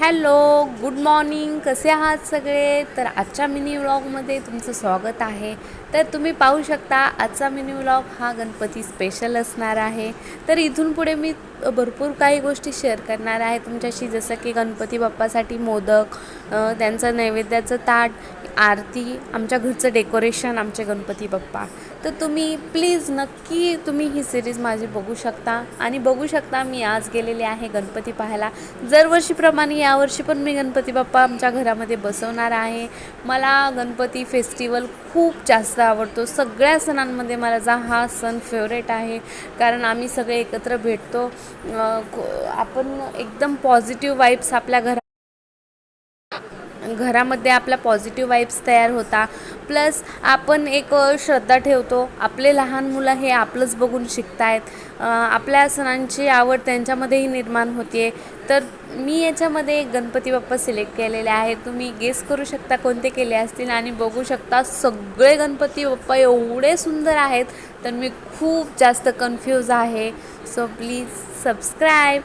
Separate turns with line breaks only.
Hello, good morning. कसे आहात सगळे? तर आजच्या मिनी व्लॉगमध्ये तुमचं स्वागत आहे. तर तुम्ही पाहू शकता आजचा मिनी व्लॉग हा गणपती स्पेशल असणार आहे. तर इथून पुढे मी भरपूर काही गोष्टी शेअर करणार आहे तुमच्याशी, जसं की गणपती बाप्पासाठी मोदक, त्यांचं नैवेद्याचं ताट, आरती, आमच्या घरचं डेकोरेशन, आमचे गणपती बाप्पा. तर तुम्ही प्लीज नक्की तुम्ही ही सिरीज माझी बघू शकता. आणि बघू शकता मी आज गेलेले आहे गणपती पाहायला. दरवर्षीप्रमाणे यावर्षी पण मी गणपती बाप्पा आमच्या घरामध्ये बसवणार आहे. मला गणपती फेस्टिवल खूप जास्त आवडतो. सगळ्या सणांमध्ये माझा हा सण फेवरेट आहे, कारण आम्ही सगळे एकत्र भेटतो. आपण एकदम पॉझिटिव्ह वाईब्स आपल्या घरामध्ये आपला पॉझिटिव्ह वाईब्स तयार होता. प्लस आपण एक श्रद्धा ठेवतो. आपले लहान मुलं हे आपलंच बघून शिकत आहेत. आपल्या सणांची आवड त्यांच्यामध्येही निर्माण होते. तर मी याच्यामध्ये गणपती बाप्पा सिलेक्ट केलेले आहे. तुम्ही गेस करू शकता कोणते केले असतील. आणि बघू शकता सगळे गणपती बाप्पा एवढे सुंदर आहेत, तर मी खूप जास्त कन्फ्यूज आहे. So please subscribe.